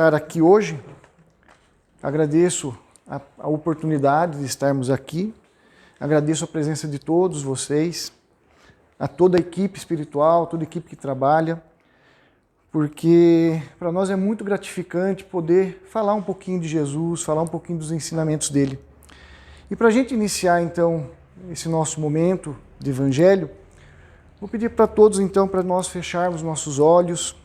estar aqui hoje. Agradeço a oportunidade de estarmos aqui. Agradeço a presença de todos vocês, a toda a equipe espiritual, toda a equipe que trabalha, porque para nós é muito gratificante poder falar um pouquinho de Jesus, falar um pouquinho dos ensinamentos dele. E para a gente iniciar, então, esse nosso momento de Evangelho, vou pedir para todos, então, para nós fecharmos nossos olhos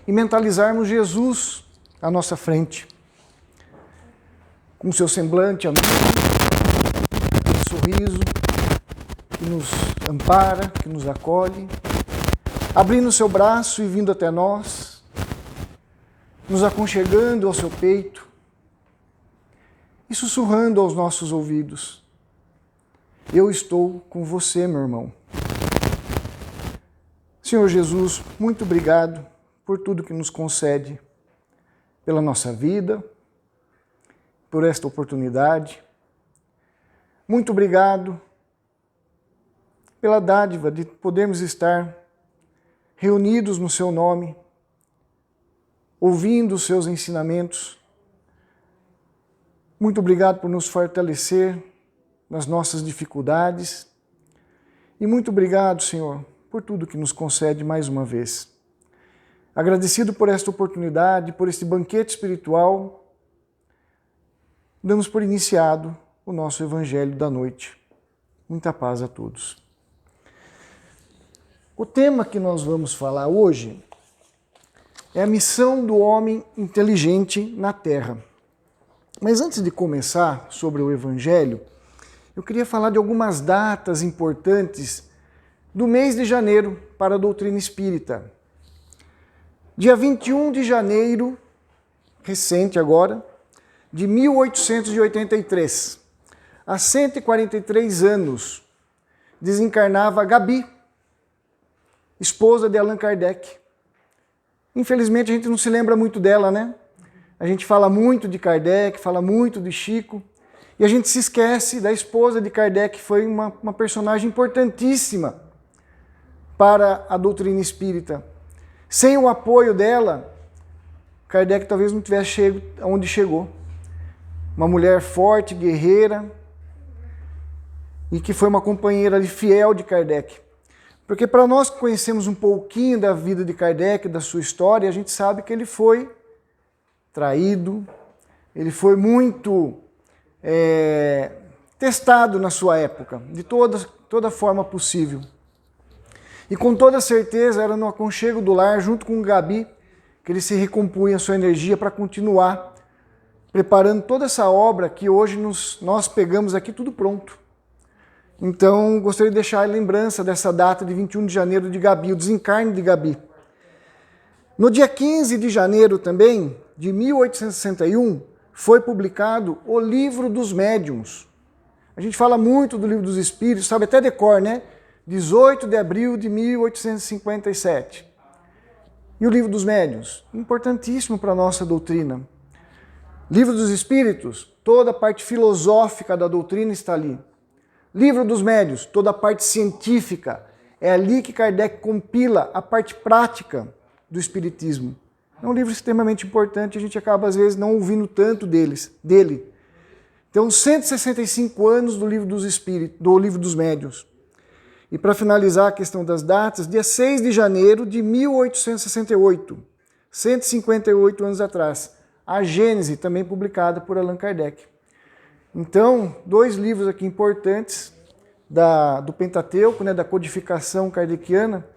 e mentalizarmos Jesus à nossa frente, com seu semblante amigo, aquele sorriso que nos ampara, que nos acolhe, abrindo seu braço e vindo até nós, nos aconchegando ao seu peito e sussurrando aos nossos ouvidos: eu estou com você, meu irmão. Senhor Jesus, muito obrigado por tudo que nos concede, pela nossa vida, por esta oportunidade. Muito obrigado pela dádiva de podermos estar reunidos no seu nome, ouvindo os seus ensinamentos. Muito obrigado por nos fortalecer nas nossas dificuldades. E muito obrigado, Senhor, por tudo que nos concede mais uma vez. Agradecido por esta oportunidade, por este banquete espiritual, damos por iniciado o nosso Evangelho da noite. Muita paz a todos. O tema que nós vamos falar hoje é a missão do homem inteligente na Terra. Mas antes de começar sobre o Evangelho, eu queria falar de algumas datas importantes do mês de janeiro para a doutrina espírita. Dia 21 de janeiro, recente agora, de 1883, há 143 anos, desencarnava Gabi, esposa de Allan Kardec. Infelizmente a gente não se lembra muito dela, né? A gente fala muito de Kardec, fala muito de Chico, e a gente se esquece da esposa de Kardec, que foi uma personagem importantíssima para a doutrina espírita. Sem o apoio dela, Kardec talvez não tivesse chegado onde chegou. Uma mulher forte, guerreira, e que foi uma companheira fiel de Kardec. Porque para nós que conhecemos um pouquinho da vida de Kardec, da sua história, a gente sabe que ele foi traído, ele foi muito testado na sua época, de toda forma possível. E com toda certeza era no aconchego do lar, junto com Gabi, que ele se recompunha a sua energia para continuar preparando toda essa obra que hoje nós pegamos aqui tudo pronto. Então, gostaria de deixar a lembrança dessa data de 21 de janeiro de Gabi, o desencarne de Gabi. No dia 15 de janeiro também, de 1861, foi publicado o Livro dos Médiuns. A gente fala muito do Livro dos Espíritos, sabe até de cor, né? 18 de abril de 1857. E o Livro dos Médiuns? Importantíssimo para a nossa doutrina. Livro dos Espíritos, toda a parte filosófica da doutrina está ali. Livro dos Médiuns, toda a parte científica. É ali que Kardec compila a parte prática do Espiritismo. É um livro extremamente importante, a gente acaba às vezes não ouvindo tanto dele. Então, 165 anos do Livro dos Espíritos, do Livro dos Médiuns. E para finalizar a questão das datas, dia 6 de janeiro de 1868, 158 anos atrás, a Gênese, também publicada por Allan Kardec. Então, dois livros aqui importantes do Pentateuco, né, da codificação kardeciana,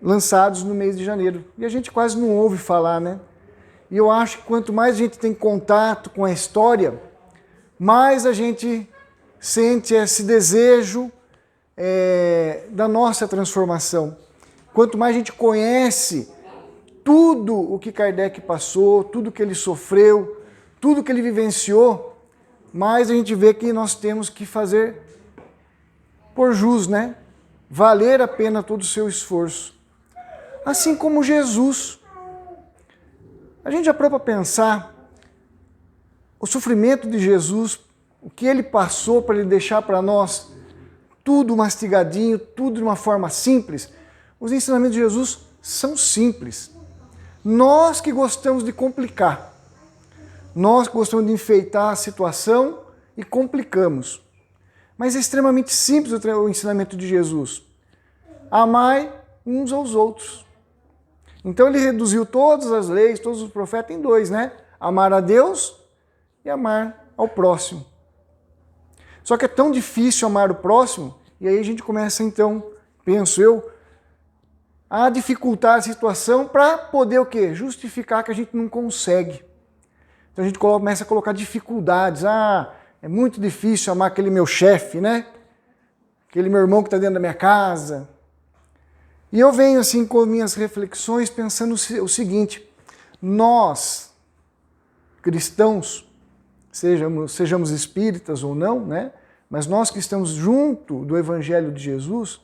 lançados no mês de janeiro. E a gente quase não ouve falar, né? E eu acho que quanto mais a gente tem contato com a história, mais a gente sente esse desejo da nossa transformação. Quanto mais a gente conhece tudo o que Kardec passou, tudo que ele sofreu, tudo que ele vivenciou, mais a gente vê que nós temos que fazer por jus, né? Valer a pena todo o seu esforço. Assim como Jesus. A gente já parou para pensar o sofrimento de Jesus, o que ele passou para ele deixar para nós tudo mastigadinho, tudo de uma forma simples. Os ensinamentos de Jesus são simples. Nós que gostamos de complicar, nós que gostamos de enfeitar a situação e complicamos. Mas é extremamente simples o ensinamento de Jesus. Amai uns aos outros. Então ele reduziu todas as leis, todos os profetas em dois, né? Amar a Deus e amar ao próximo. Só que é tão difícil amar o próximo, e aí a gente começa então, penso eu, a dificultar a situação para poder o quê? Justificar que a gente não consegue. Então a gente começa a colocar dificuldades. Ah, é muito difícil amar aquele meu chefe, né? Aquele meu irmão que está dentro da minha casa. E eu venho assim com minhas reflexões pensando o seguinte: nós, cristãos, sejamos espíritas ou não, né? Mas nós que estamos junto do Evangelho de Jesus,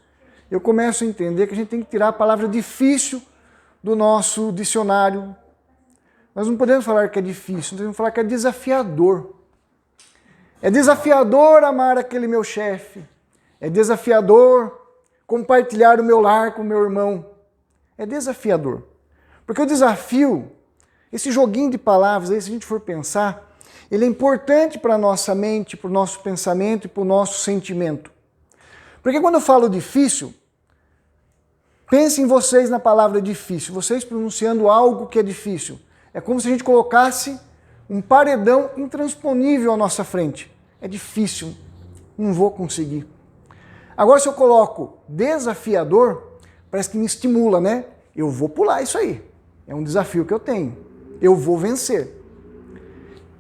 eu começo a entender que a gente tem que tirar a palavra difícil do nosso dicionário. Nós não podemos falar que é difícil, nós temos que falar que é desafiador. É desafiador amar aquele meu chefe. É desafiador compartilhar o meu lar com o meu irmão. É desafiador. Porque o desafio, esse joguinho de palavras aí, se a gente for pensar, ele é importante para a nossa mente, para o nosso pensamento e para o nosso sentimento. Porque quando eu falo difícil, pensem vocês na palavra difícil, vocês pronunciando algo que é difícil. É como se a gente colocasse um paredão intransponível à nossa frente. É difícil, não vou conseguir. Agora, se eu coloco desafiador, parece que me estimula, né? Eu vou pular isso aí. É um desafio que eu tenho. Eu vou vencer.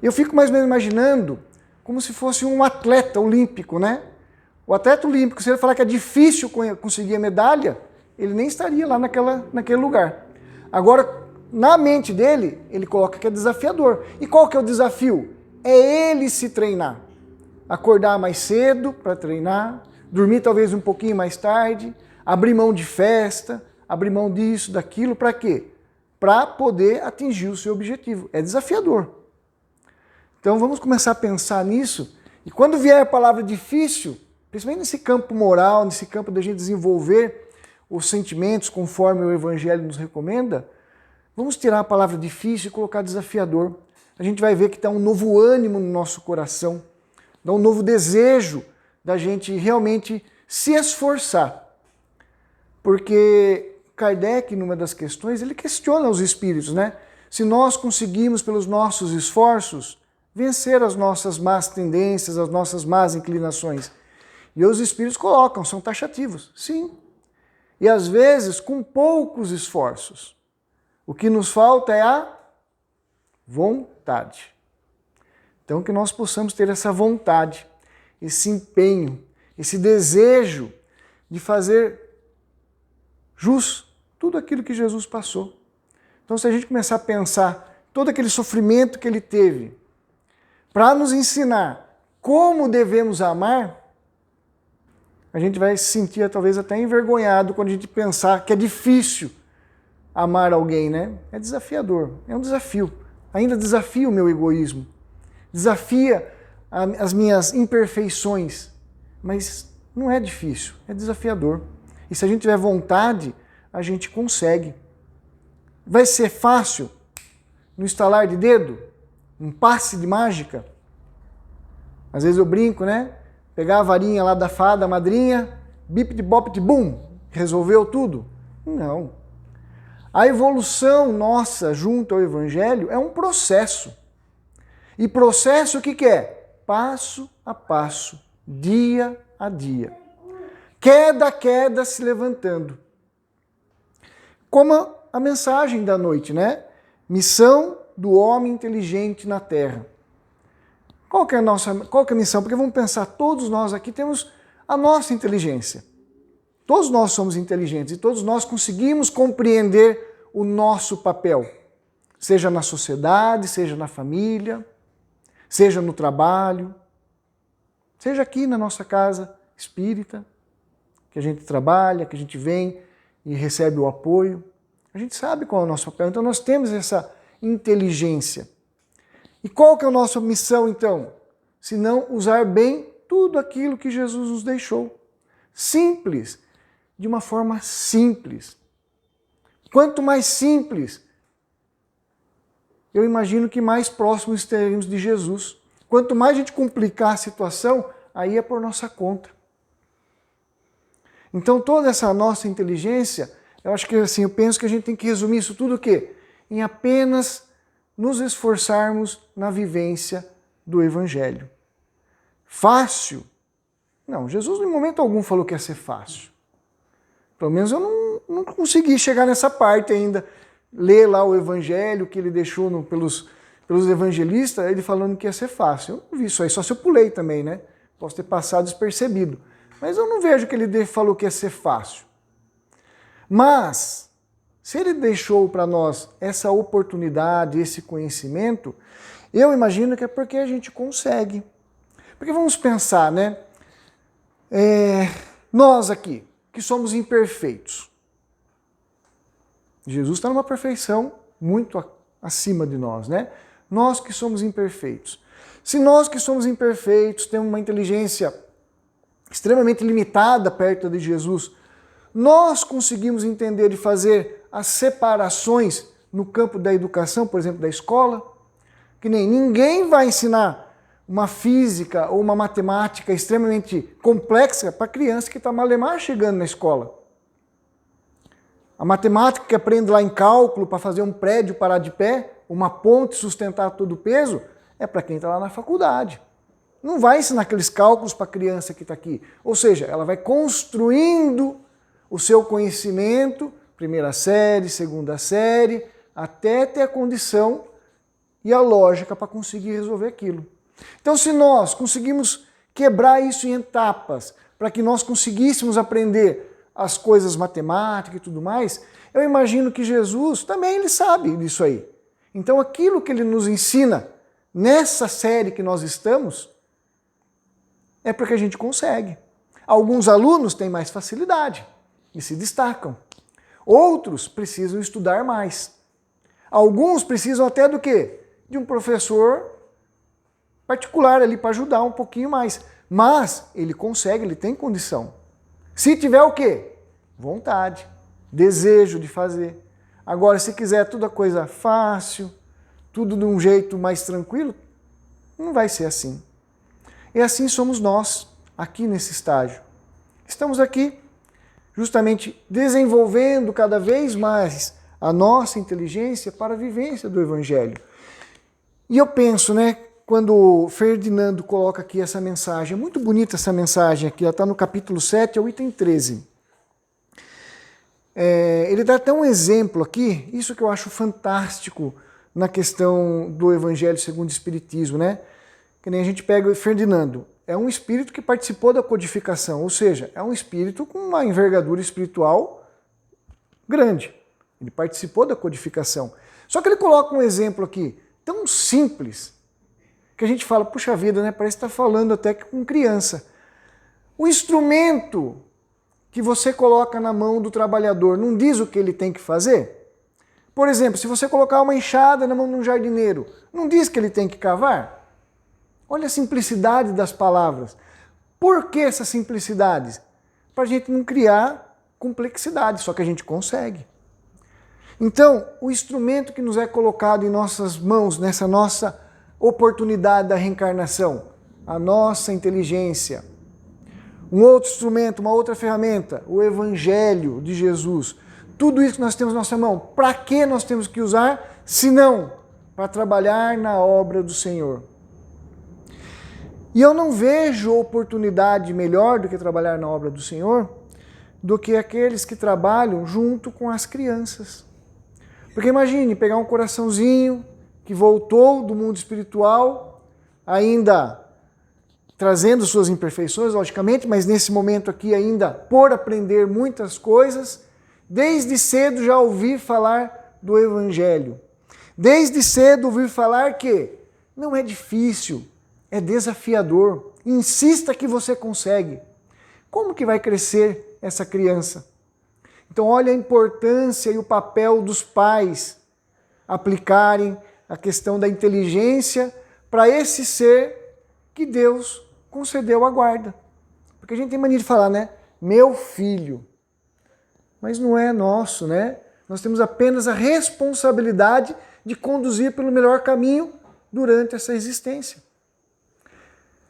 Eu fico mais ou menos imaginando como se fosse um atleta olímpico, né? O atleta olímpico, se ele falar que é difícil conseguir a medalha, ele nem estaria lá naquele lugar. Agora, na mente dele, ele coloca que é desafiador. E qual que é o desafio? É ele se treinar. Acordar mais cedo para treinar, dormir talvez um pouquinho mais tarde, abrir mão de festa, abrir mão disso, daquilo, para quê? Para poder atingir o seu objetivo. É desafiador. Então vamos começar a pensar nisso, e quando vier a palavra difícil, principalmente nesse campo moral, nesse campo da gente desenvolver os sentimentos conforme o Evangelho nos recomenda, vamos tirar a palavra difícil e colocar desafiador. A gente vai ver que dá um novo ânimo no nosso coração, dá um novo desejo da gente realmente se esforçar. Porque Kardec, numa das questões, ele questiona os espíritos, né? Se nós conseguimos, pelos nossos esforços, vencer as nossas más tendências, as nossas más inclinações. E os espíritos colocam, são taxativos. Sim. E às vezes com poucos esforços. O que nos falta é a vontade. Então que nós possamos ter essa vontade, esse empenho, esse desejo de fazer jus tudo aquilo que Jesus passou. Então se a gente começar a pensar todo aquele sofrimento que ele teve para nos ensinar como devemos amar, a gente vai se sentir talvez até envergonhado quando a gente pensar que é difícil amar alguém, né? É desafiador, é um desafio. Ainda desafia o meu egoísmo, desafia as minhas imperfeições, mas não é difícil, é desafiador. E se a gente tiver vontade, a gente consegue. Vai ser fácil no estalar de dedo? Um passe de mágica? Às vezes eu brinco, né? Pegar a varinha lá da fada, a madrinha, bip de bop de bum, resolveu tudo? Não. A evolução nossa junto ao Evangelho é um processo. E processo o que é? Passo a passo, dia a dia. Queda a queda se levantando. Como a mensagem da noite, né? Missão do homem inteligente na Terra. Qual que é a missão? Porque vamos pensar, todos nós aqui temos a nossa inteligência. Todos nós somos inteligentes e todos nós conseguimos compreender o nosso papel. Seja na sociedade, seja na família, seja no trabalho, seja aqui na nossa casa espírita, que a gente trabalha, que a gente vem e recebe o apoio. A gente sabe qual é o nosso papel, então nós temos essa inteligência. E qual que é a nossa missão, então? Se não usar bem tudo aquilo que Jesus nos deixou. Simples, de uma forma simples. Quanto mais simples, eu imagino que mais próximos estaremos de Jesus. Quanto mais a gente complicar a situação, aí é por nossa conta. Então toda essa nossa inteligência, eu acho que assim, eu penso que a gente tem que resumir isso tudo o quê? Em apenas nos esforçarmos na vivência do Evangelho. Fácil? Não, Jesus em momento algum falou que ia ser fácil. Pelo menos eu não consegui chegar nessa parte ainda. Ler lá o Evangelho que ele deixou pelos evangelistas, ele falando que ia ser fácil. Eu não vi isso aí, só se eu pulei também, né? Posso ter passado despercebido. Mas eu não vejo que ele falou que ia ser fácil. Mas, se ele deixou para nós essa oportunidade, esse conhecimento, eu imagino que é porque a gente consegue. Porque vamos pensar, né? Nós aqui, que somos imperfeitos. Jesus está numa perfeição muito acima de nós, né? Nós que somos imperfeitos. Se nós que somos imperfeitos temos uma inteligência extremamente limitada perto de Jesus, nós conseguimos entender e fazer as separações no campo da educação, por exemplo, da escola, que nem ninguém vai ensinar uma física ou uma matemática extremamente complexa para a criança que está malemar chegando na escola. A matemática que aprende lá em cálculo para fazer um prédio parar de pé, uma ponte sustentar todo o peso, é para quem está lá na faculdade. Não vai ensinar aqueles cálculos para a criança que está aqui. Ou seja, ela vai construindo o seu conhecimento, primeira série, segunda série, até ter a condição e a lógica para conseguir resolver aquilo. Então, se nós conseguimos quebrar isso em etapas, para que nós conseguíssemos aprender as coisas matemáticas e tudo mais, eu imagino que Jesus também ele sabe disso aí. Então, aquilo que ele nos ensina nessa série que nós estamos, é porque a gente consegue. Alguns alunos têm mais facilidade e se destacam. Outros precisam estudar mais. Alguns precisam até do quê? De um professor particular ali para ajudar um pouquinho mais. Mas ele consegue, ele tem condição. Se tiver o quê? Vontade, desejo de fazer. Agora, se quiser toda coisa fácil, tudo de um jeito mais tranquilo, não vai ser assim. E assim somos nós, aqui nesse estágio. Estamos aqui justamente desenvolvendo cada vez mais a nossa inteligência para a vivência do Evangelho. E eu penso, né, quando o Ferdinando coloca aqui essa mensagem, é muito bonita essa mensagem aqui, ela está no capítulo 7, ao item 13. Ele dá até um exemplo aqui, isso que eu acho fantástico na questão do Evangelho segundo o Espiritismo, né? Que nem a gente pega o Ferdinando, é um espírito que participou da codificação, ou seja, é um espírito com uma envergadura espiritual grande. Ele participou da codificação. Só que ele coloca um exemplo aqui, tão simples, que a gente fala, puxa vida, né? Parece que está falando até que com criança. O instrumento que você coloca na mão do trabalhador não diz o que ele tem que fazer? Por exemplo, se você colocar uma enxada na mão de um jardineiro, não diz que ele tem que cavar? Olha a simplicidade das palavras. Por que essa simplicidade? Para a gente não criar complexidade, só que a gente consegue. Então, o instrumento que nos é colocado em nossas mãos, nessa nossa oportunidade da reencarnação, a nossa inteligência. Um outro instrumento, uma outra ferramenta, o Evangelho de Jesus. Tudo isso que nós temos na nossa mão, para que nós temos que usar, se não para trabalhar na obra do Senhor? E eu não vejo oportunidade melhor do que trabalhar na obra do Senhor, do que aqueles que trabalham junto com as crianças. Porque imagine pegar um coraçãozinho que voltou do mundo espiritual, ainda trazendo suas imperfeições, logicamente, mas nesse momento aqui ainda por aprender muitas coisas, desde cedo já ouvi falar do Evangelho. Desde cedo ouvi falar que não é difícil, é desafiador. Insista que você consegue. Como que vai crescer essa criança? Então olha a importância e o papel dos pais aplicarem a questão da inteligência para esse ser que Deus concedeu a guarda. Porque a gente tem mania de falar, né? Meu filho. Mas não é nosso, né? Nós temos apenas a responsabilidade de conduzir pelo melhor caminho durante essa existência.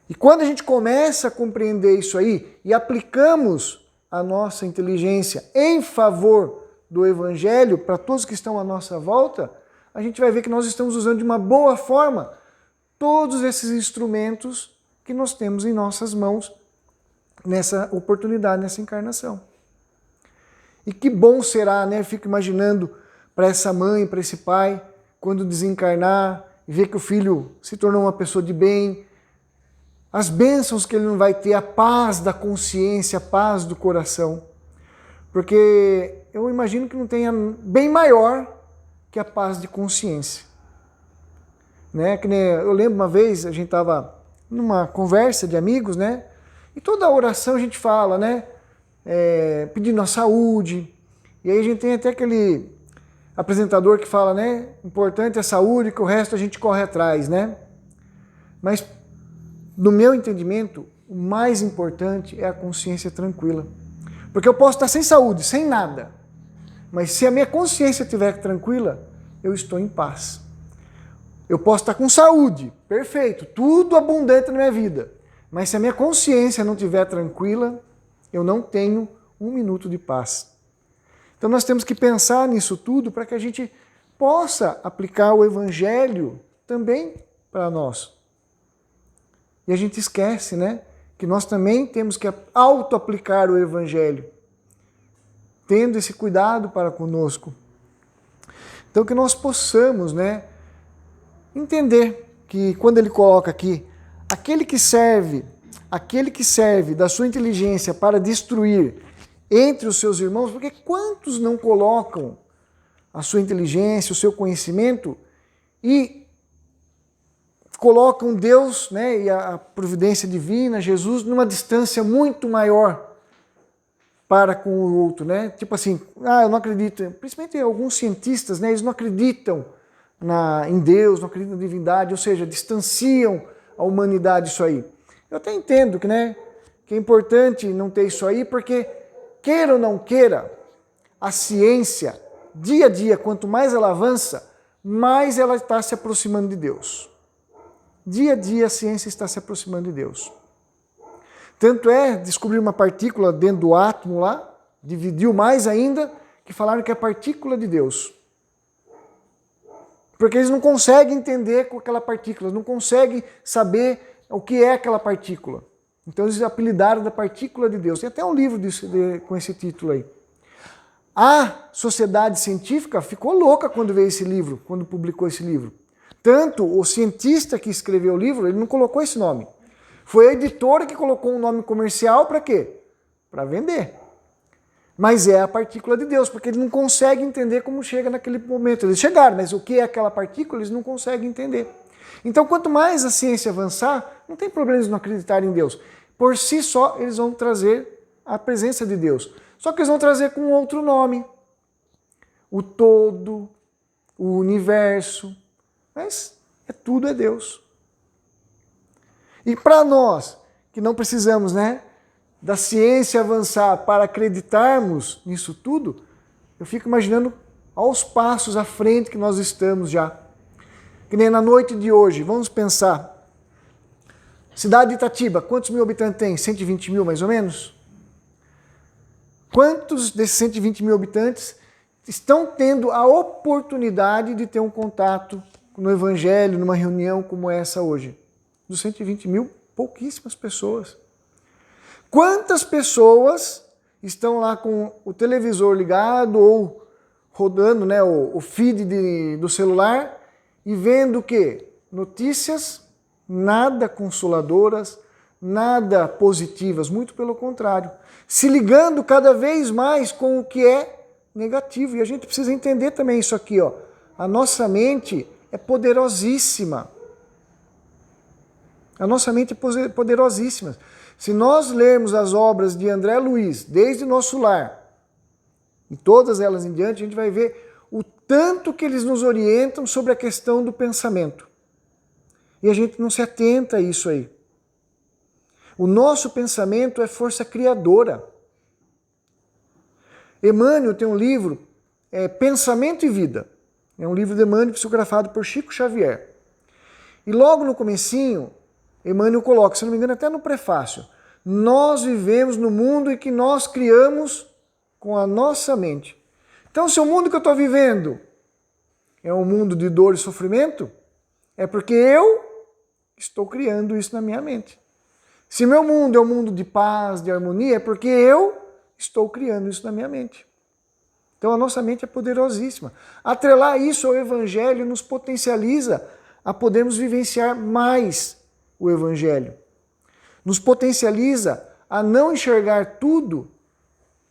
E quando a gente começa a compreender isso aí e aplicamos a nossa inteligência em favor do Evangelho para todos que estão à nossa volta, a gente vai ver que nós estamos usando de uma boa forma todos esses instrumentos que nós temos em nossas mãos nessa oportunidade, nessa encarnação. E que bom será, né? Eu fico imaginando para essa mãe, para esse pai, quando desencarnar e ver que o filho se tornou uma pessoa de bem, as bênçãos que ele não vai ter, a paz da consciência, a paz do coração. Porque eu imagino que não tenha bem maior que a paz de consciência. Né? Que nem eu lembro uma vez, a gente estava numa conversa de amigos, né? E toda a oração a gente fala, né? Pedindo a saúde. E aí a gente tem até aquele apresentador que fala, né? Importante é a saúde, que o resto a gente corre atrás, né? Mas, no meu entendimento, o mais importante é a consciência tranquila. Porque eu posso estar sem saúde, sem nada. Mas se a minha consciência estiver tranquila, eu estou em paz. Eu posso estar com saúde, perfeito, tudo abundante na minha vida. Mas se a minha consciência não estiver tranquila, eu não tenho um minuto de paz. Então nós temos que pensar nisso tudo para que a gente possa aplicar o Evangelho também para nós. E a gente esquece, né, que nós também temos que auto-aplicar o Evangelho, tendo esse cuidado para conosco. Então que nós possamos, né, entender que quando ele coloca aqui, aquele que serve da sua inteligência para destruir entre os seus irmãos, porque quantos não colocam a sua inteligência, o seu conhecimento e colocam Deus, né, e a providência divina, Jesus, numa distância muito maior para com o outro, né? Tipo assim, eu não acredito, principalmente alguns cientistas, né, eles não acreditam em Deus, não acreditam na divindade, ou seja, distanciam a humanidade disso aí. Eu até entendo que, né, que é importante não ter isso aí, porque, queira ou não queira, a ciência, dia a dia, quanto mais ela avança, mais ela está se aproximando de Deus. Dia a dia a ciência está se aproximando de Deus. Tanto é, descobrir uma partícula dentro do átomo lá, dividiu mais ainda, que falaram que é a partícula de Deus. Porque eles não conseguem entender com aquela partícula, não conseguem saber o que é aquela partícula. Então eles apelidaram da partícula de Deus. Tem até um livro com esse título aí. A sociedade científica ficou louca quando veio esse livro, quando publicou esse livro. Tanto o cientista que escreveu o livro, ele não colocou esse nome. Foi a editora que colocou um nome comercial para quê? Para vender. Mas é a partícula de Deus, porque eles não conseguem entender como chega naquele momento. Eles chegaram, mas o que é aquela partícula, eles não conseguem entender. Então, quanto mais a ciência avançar, não tem problema eles não acreditarem em Deus. Por si só, eles vão trazer a presença de Deus. Só que eles vão trazer com outro nome. O todo, o universo. Mas tudo é Deus. E para nós, que não precisamos, né, da ciência avançar para acreditarmos nisso tudo, eu fico imaginando aos passos à frente que nós estamos já. Que nem na noite de hoje, vamos pensar. Cidade de Itatiba, quantos mil habitantes tem? 120 mil mais ou menos? Quantos desses 120 mil habitantes estão tendo a oportunidade de ter um contato no Evangelho, numa reunião como essa hoje? Dos 120 mil, pouquíssimas pessoas. Quantas pessoas estão lá com o televisor ligado ou rodando, né, o feed do celular e vendo o quê? Notícias nada consoladoras, nada positivas, muito pelo contrário. Se ligando cada vez mais com o que é negativo. E a gente precisa entender também isso aqui, ó. A nossa mente é poderosíssima. A nossa mente é poderosíssima. Se nós lermos as obras de André Luiz, desde Nosso Lar, e todas elas em diante, a gente vai ver o tanto que eles nos orientam sobre a questão do pensamento. E a gente não se atenta a isso aí. O nosso pensamento é força criadora. Emmanuel tem um livro, Pensamento e Vida. É um livro de Emmanuel psicografado por Chico Xavier. E logo no comecinho, Emmanuel coloca, se não me engano até no prefácio, nós vivemos no mundo em que nós criamos com a nossa mente. Então, se o mundo que eu estou vivendo é um mundo de dor e sofrimento, é porque eu estou criando isso na minha mente. Se meu mundo é um mundo de paz, de harmonia, é porque eu estou criando isso na minha mente. Então a nossa mente é poderosíssima. Atrelar isso ao Evangelho nos potencializa a podermos vivenciar mais o Evangelho. Nos potencializa a não enxergar tudo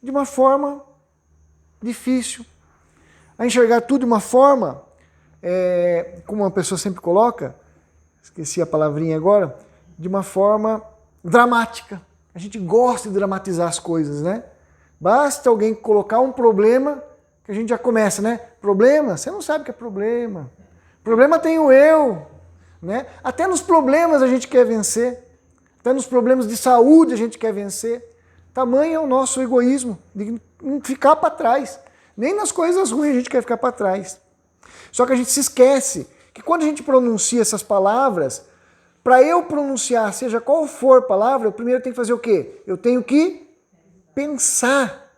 de uma forma difícil. A enxergar tudo de uma forma, como uma pessoa sempre coloca, esqueci a palavrinha agora, de uma forma dramática. A gente gosta de dramatizar as coisas, né? Basta alguém colocar um problema que a gente já começa, né? Problema? Você não sabe o que é problema. Problema tem o eu, né? Até nos problemas a gente quer vencer. Até nos problemas de saúde a gente quer vencer. Tamanho é o nosso egoísmo de não ficar para trás. Nem nas coisas ruins a gente quer ficar para trás. Só que a gente se esquece que quando a gente pronuncia essas palavras, para eu pronunciar, seja qual for a palavra, eu primeiro tenho que fazer o quê? Eu tenho que pensar.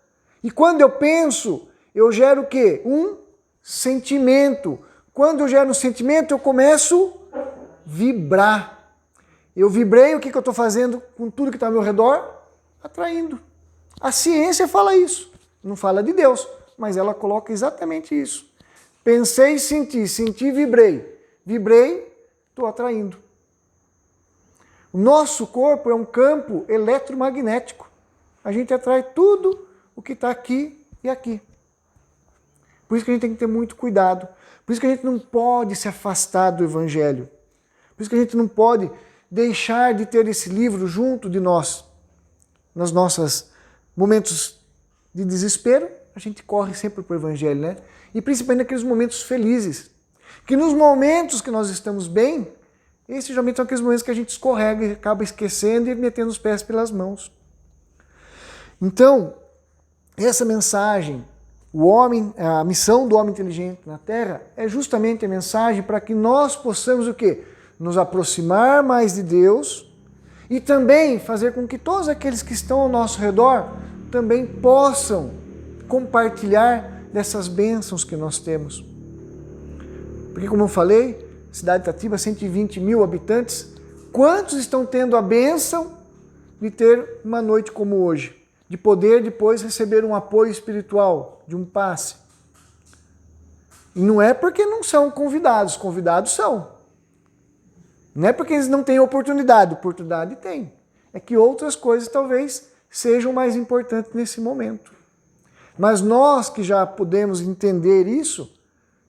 E quando eu penso, eu gero o quê? Um sentimento. Quando eu gero um sentimento, eu começo a vibrar. Eu vibrei, o que eu estou fazendo com tudo que está ao meu redor? Atraindo. A ciência fala isso. Não fala de Deus, mas ela coloca exatamente isso. Pensei, senti, vibrei. Vibrei, estou atraindo. O nosso corpo é um campo eletromagnético. A gente atrai tudo o que está aqui e aqui. Por isso que a gente tem que ter muito cuidado. Por isso que a gente não pode se afastar do Evangelho. Por isso que a gente não pode deixar de ter esse livro junto de nós. Nos nossos momentos de desespero, a gente corre sempre para o Evangelho, né? E principalmente naqueles momentos felizes. Que nos momentos que nós estamos bem, esses geralmente são aqueles momentos que a gente escorrega e acaba esquecendo e metendo os pés pelas mãos. Então, essa mensagem, a missão do homem inteligente na Terra, é justamente a mensagem para que nós possamos o quê? Nos aproximar mais de Deus e também fazer com que todos aqueles que estão ao nosso redor também possam compartilhar dessas bênçãos que nós temos. Porque, como eu falei, cidade de Itatiba, 120 mil habitantes, quantos estão tendo a bênção de ter uma noite como hoje? De poder depois receber um apoio espiritual, de um passe. E não é porque não são convidados são. Não é porque eles não têm oportunidade tem. É que outras coisas talvez sejam mais importantes nesse momento. Mas nós que já podemos entender isso,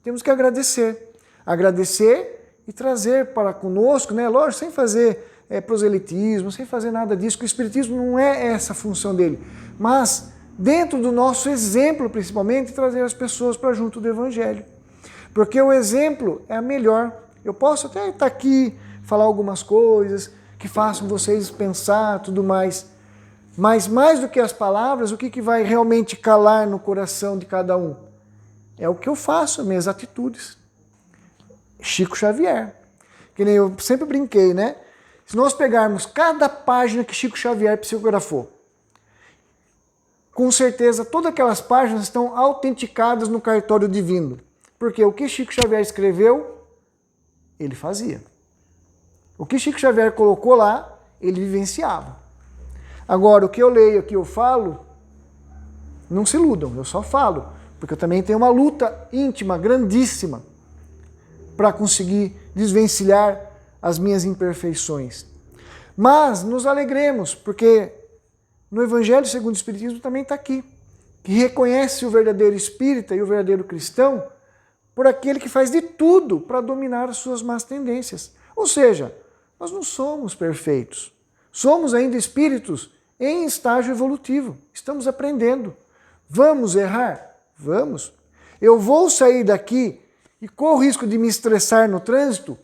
temos que agradecer. Agradecer e trazer para conosco, né? Lógico, sem fazer proselitismo, sem fazer nada disso, que o Espiritismo não é essa a função dele. Mas, dentro do nosso exemplo, principalmente, trazer as pessoas para junto do Evangelho. Porque o exemplo é a melhor. Eu posso até estar aqui, falar algumas coisas que façam vocês pensar, tudo mais. Mas, mais do que as palavras, o que vai realmente calar no coração de cada um? É o que eu faço, minhas atitudes. Chico Xavier. Que nem eu sempre brinquei, né? Se nós pegarmos cada página que Chico Xavier psicografou, com certeza todas aquelas páginas estão autenticadas no cartório divino. Porque o que Chico Xavier escreveu, ele fazia. O que Chico Xavier colocou lá, ele vivenciava. Agora, o que eu leio, o que eu falo, não se iludam, eu só falo. Porque eu também tenho uma luta íntima, grandíssima, para conseguir desvencilhar as minhas imperfeições. Mas nos alegremos, porque no Evangelho segundo o Espiritismo também está aqui, que reconhece o verdadeiro espírita e o verdadeiro cristão por aquele que faz de tudo para dominar as suas más tendências. Ou seja, nós não somos perfeitos. Somos ainda espíritos em estágio evolutivo. Estamos aprendendo. Vamos errar? Vamos. Eu vou sair daqui e corro o risco de me estressar no trânsito?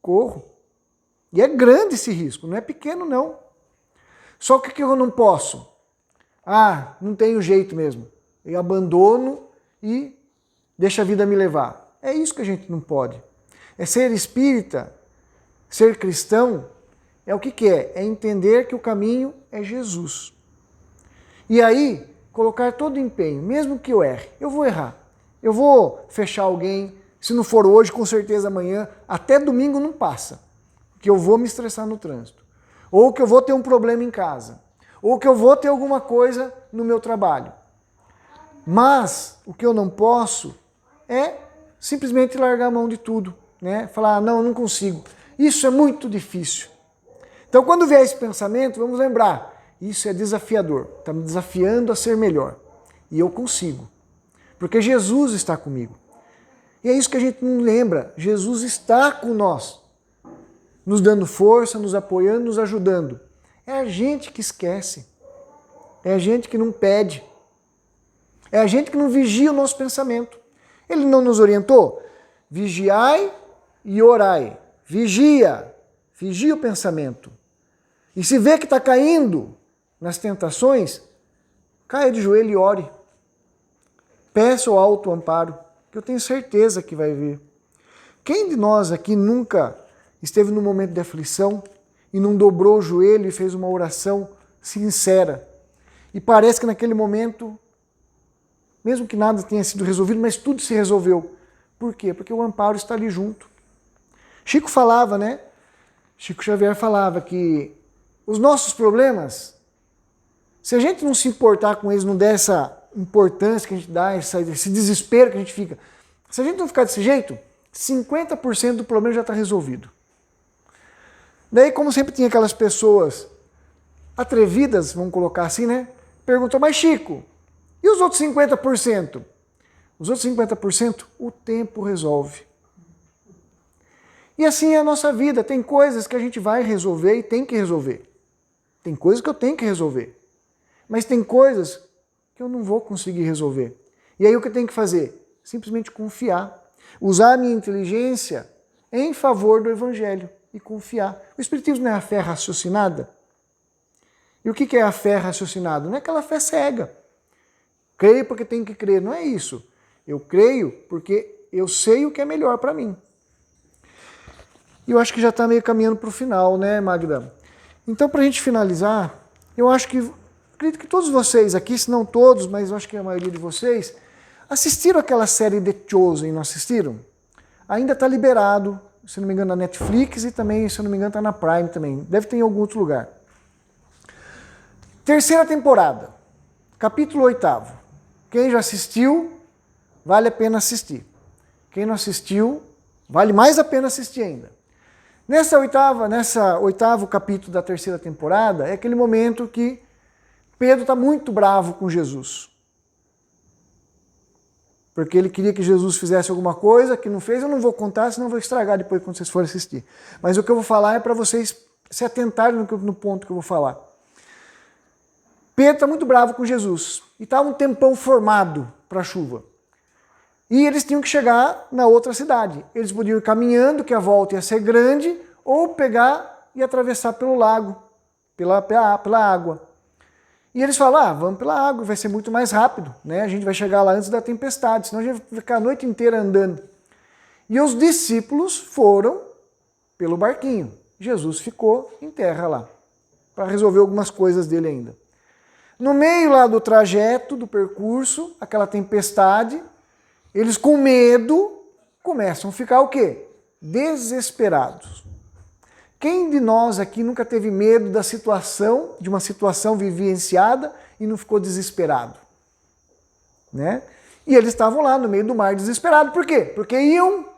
Corro. E é grande esse risco, não é pequeno não. Só que o que eu não posso? Não tenho jeito mesmo. Eu abandono e deixo a vida me levar. É isso que a gente não pode. É ser espírita, ser cristão, é o que é? É entender que o caminho é Jesus. E aí, colocar todo o empenho, mesmo que eu erre, eu vou errar. Eu vou fechar alguém, se não for hoje, com certeza amanhã, até domingo não passa, que eu vou me estressar no trânsito. Ou que eu vou ter um problema em casa. Ou que eu vou ter alguma coisa no meu trabalho. Mas o que eu não posso é simplesmente largar a mão de tudo, né? Falar, não, eu não consigo. Isso é muito difícil. Então, quando vier esse pensamento, vamos lembrar, isso é desafiador, está me desafiando a ser melhor. E eu consigo, porque Jesus está comigo. E é isso que a gente não lembra, Jesus está com nós, nos dando força, nos apoiando, nos ajudando. É a gente que esquece, é a gente que não pede, é a gente que não vigia o nosso pensamento. Ele não nos orientou? Vigiai e orai. Vigia o pensamento. E se vê que está caindo nas tentações, caia de joelho e ore. Peça o alto amparo, que eu tenho certeza que vai vir. Quem de nós aqui nunca esteve num momento de aflição e não dobrou o joelho e fez uma oração sincera? E parece que naquele momento, mesmo que nada tenha sido resolvido, mas tudo se resolveu. Por quê? Porque o amparo está ali junto. Chico falava, né? Chico Xavier falava que os nossos problemas, se a gente não se importar com eles, não der essa importância que a gente dá, esse desespero que a gente fica, se a gente não ficar desse jeito, 50% do problema já está resolvido. Daí, como sempre tinha aquelas pessoas atrevidas, vamos colocar assim, né? Perguntou, mas Chico, e os outros 50%? Os outros 50% o tempo resolve. E assim é a nossa vida. Tem coisas que a gente vai resolver e tem que resolver. Tem coisas que eu tenho que resolver. Mas tem coisas que eu não vou conseguir resolver. E aí o que eu tenho que fazer? Simplesmente confiar. Usar a minha inteligência em favor do Evangelho e confiar. O Espiritismo não é a fé raciocinada? E o que é a fé raciocinada? Não é aquela fé cega. Creio porque tenho que crer. Não é isso. Eu creio porque eu sei o que é melhor para mim. E eu acho que já está meio caminhando para o final, né, Magda? Então, para a gente finalizar, eu acho que, acredito que todos vocês aqui, se não todos, mas eu acho que a maioria de vocês, assistiram aquela série The Chosen, não assistiram? Ainda está liberado, se não me engano, na Netflix e também, se não me engano, está na Prime também. Deve ter em algum outro lugar. Terceira temporada, capítulo 8º. Quem já assistiu, vale a pena assistir. Quem não assistiu, vale mais a pena assistir ainda. Nessa oitavo capítulo da terceira temporada, é aquele momento que Pedro está muito bravo com Jesus. Porque ele queria que Jesus fizesse alguma coisa que não fez. Eu não vou contar, senão vou estragar depois quando vocês forem assistir. Mas o que eu vou falar é para vocês se atentarem no ponto que eu vou falar. Pedro está muito bravo com Jesus. E estava um tempão formado para a chuva. E eles tinham que chegar na outra cidade. Eles podiam ir caminhando, que a volta ia ser grande, ou pegar e atravessar pelo lago, pela água. E eles falam, vamos pela água, vai ser muito mais rápido, né? A gente vai chegar lá antes da tempestade, senão a gente vai ficar a noite inteira andando. E os discípulos foram pelo barquinho. Jesus ficou em terra lá, para resolver algumas coisas dele ainda. No meio lá do trajeto, do percurso, aquela tempestade, eles com medo começam a ficar o quê? Desesperados. Quem de nós aqui nunca teve medo da situação, de uma situação vivenciada e não ficou desesperado? Né? E eles estavam lá no meio do mar desesperados. Por quê? Porque iam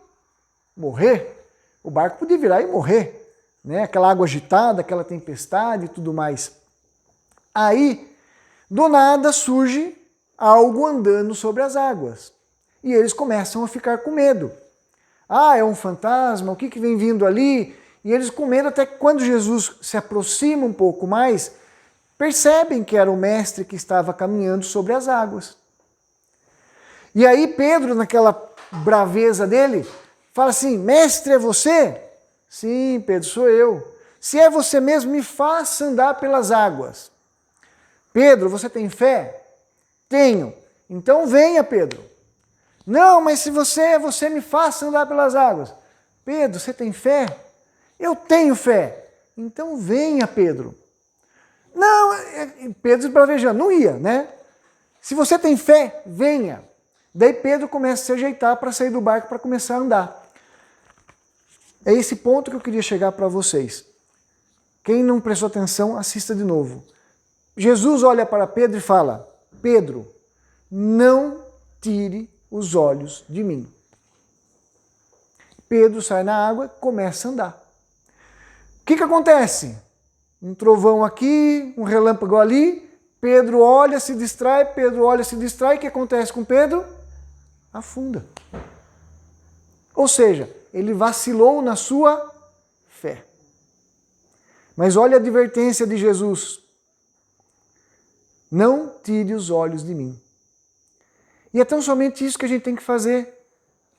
morrer. O barco podia virar e morrer. Né? Aquela água agitada, aquela tempestade e tudo mais. Aí, do nada, surge algo andando sobre as águas. E eles começam a ficar com medo. É um fantasma, o que vem vindo ali? E eles com medo, até que quando Jesus se aproxima um pouco mais, percebem que era o mestre que estava caminhando sobre as águas. E aí Pedro, naquela braveza dele, fala assim, mestre, é você? Sim, Pedro, sou eu. Se é você mesmo, me faça andar pelas águas. Pedro, você tem fé? Tenho. Então venha, Pedro. Não, mas se você me faça andar pelas águas. Pedro, você tem fé? Eu tenho fé. Então venha, Pedro. Não, Pedro bravejando, não ia, né? Se você tem fé, venha. Daí Pedro começa a se ajeitar para sair do barco para começar a andar. É esse ponto que eu queria chegar para vocês. Quem não prestou atenção, assista de novo. Jesus olha para Pedro e fala: Pedro, não tire os olhos de mim. Pedro sai na água e começa a andar. O que acontece? Um trovão aqui, um relâmpago ali, Pedro olha, se distrai, o que acontece com Pedro? Afunda. Ou seja, ele vacilou na sua fé. Mas olha a advertência de Jesus. Não tire os olhos de mim. E é tão somente isso que a gente tem que fazer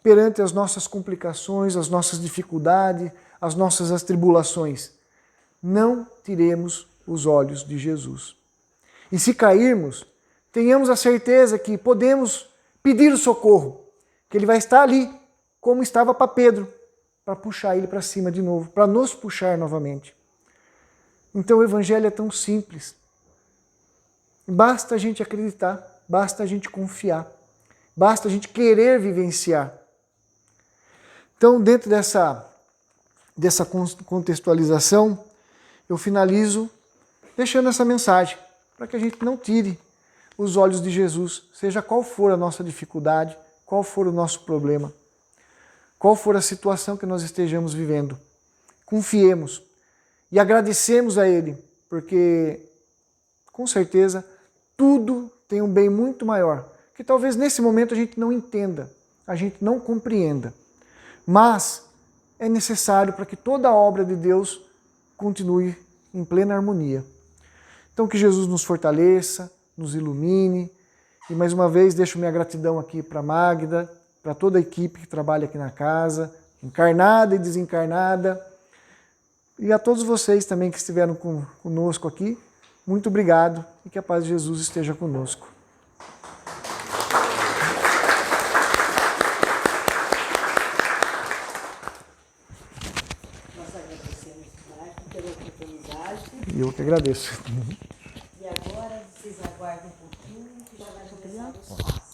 perante as nossas complicações, as nossas dificuldades, as nossas tribulações. Não tiremos os olhos de Jesus. E se cairmos, tenhamos a certeza que podemos pedir o socorro, que ele vai estar ali, como estava para Pedro, para puxar ele para cima de novo, para nos puxar novamente. Então o evangelho é tão simples. Basta a gente acreditar, basta a gente confiar, basta a gente querer vivenciar. Então, dentro dessa contextualização, eu finalizo deixando essa mensagem, para que a gente não tire os olhos de Jesus, seja qual for a nossa dificuldade, qual for o nosso problema, qual for a situação que nós estejamos vivendo. Confiemos e agradecemos a Ele, porque, com certeza, tudo tem um bem muito maior, que talvez nesse momento a gente não entenda, a gente não compreenda. Mas é necessário para que toda a obra de Deus continue em plena harmonia. Então que Jesus nos fortaleça, nos ilumine. E mais uma vez deixo minha gratidão aqui para a Magda, para toda a equipe que trabalha aqui na casa, encarnada e desencarnada. E a todos vocês também que estiveram conosco aqui, muito obrigado e que a paz de Jesus esteja conosco. E eu que agradeço. E agora vocês aguardam um pouquinho que já vai começar o espaço.